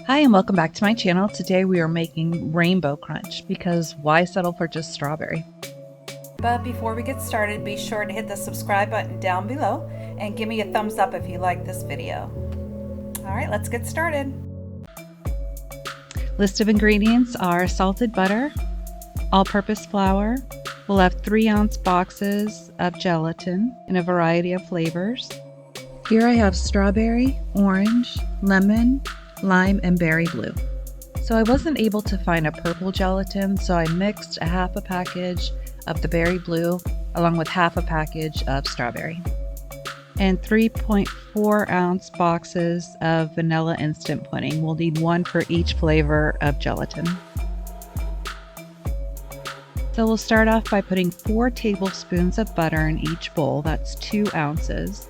Hi and welcome back to my channel. Today we are making rainbow crunch because why settle for just strawberry? But before we get started, be sure to hit the subscribe button down below and give me a thumbs up if you like this video. All right, let's get started. List of ingredients are salted butter, all-purpose flour. We'll have 3-ounce boxes of gelatin in a variety of flavors. Here I have strawberry, orange, lemon, lime, and berry blue. So I wasn't able to find a purple gelatin, so I mixed a half a package of the berry blue along with half a package of strawberry. And 3.4 ounce boxes of vanilla instant pudding. We'll need one for each flavor of gelatin. So we'll start off by putting 4 tablespoons of butter in each bowl. That's 2 ounces.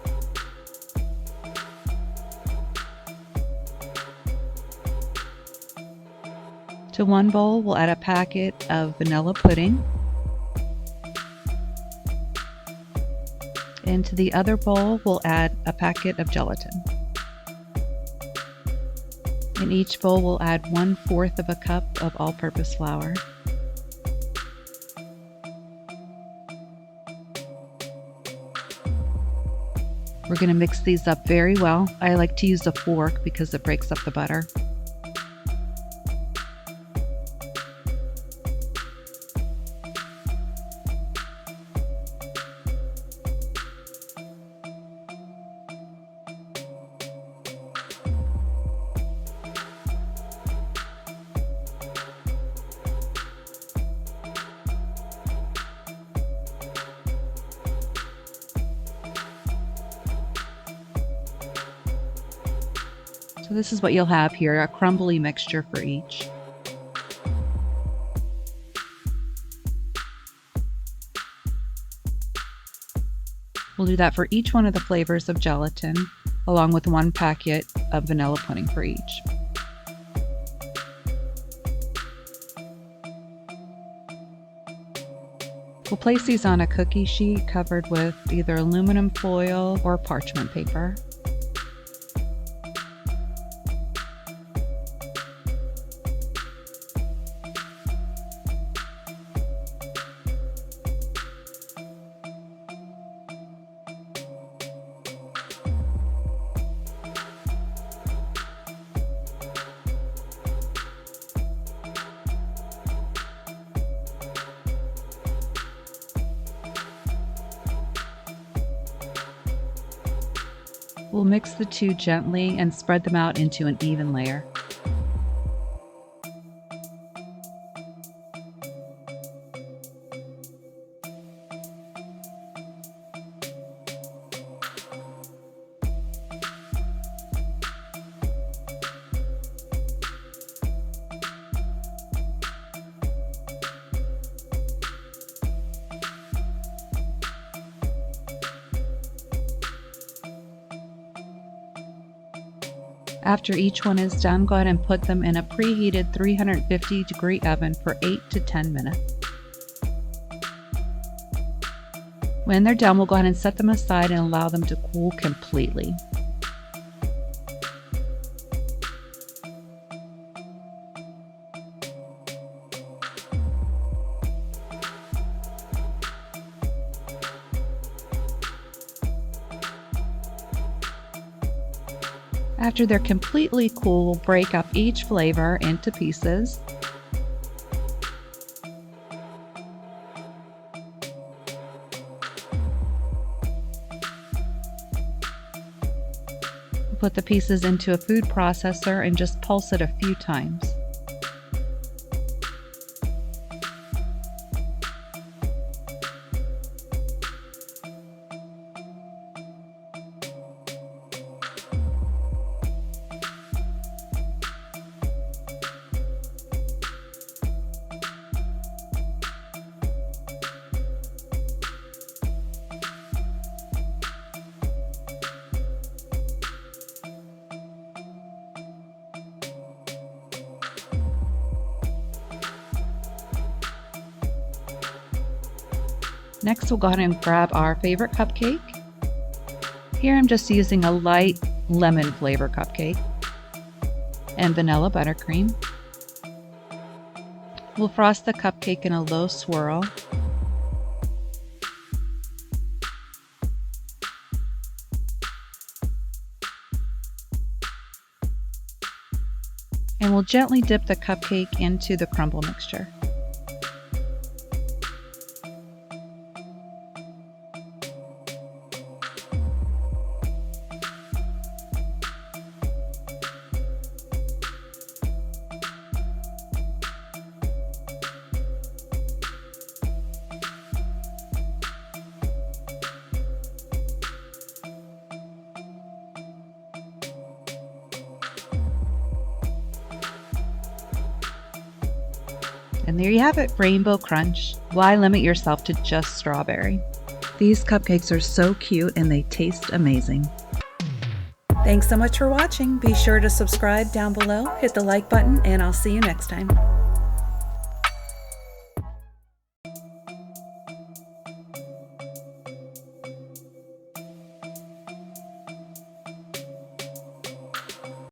To one bowl, we'll add a packet of vanilla pudding. And to the other bowl, we'll add a packet of gelatin. In each bowl, we'll add 1/4 of a cup of all-purpose flour. We're going to mix these up very well. I like to use a fork because it breaks up the butter. So this is what you'll have here, a crumbly mixture for each. We'll do that for each one of the flavors of gelatin, along with 1 packet of vanilla pudding for each. We'll place these on a cookie sheet covered with either aluminum foil or parchment paper. We'll mix the two gently and spread them out into an even layer. After each one is done, go ahead and put them in a preheated 350-degree oven for 8 to 10 minutes. When they're done, we'll go ahead and set them aside and allow them to cool completely. After they're completely cool, we'll break up each flavor into pieces. We'll put the pieces into a food processor and just pulse it a few times. Next, we'll go ahead and grab our favorite cupcake. Here I'm just using a light lemon flavor cupcake. and vanilla buttercream. We'll frost the cupcake in a low swirl. And we'll gently dip the cupcake into the crumble mixture. And there you have it, Rainbow Crunch. Why limit yourself to just strawberry? These cupcakes are so cute and they taste amazing. Thanks so much for watching. Be sure to subscribe down below, hit the like button, and I'll see you next time.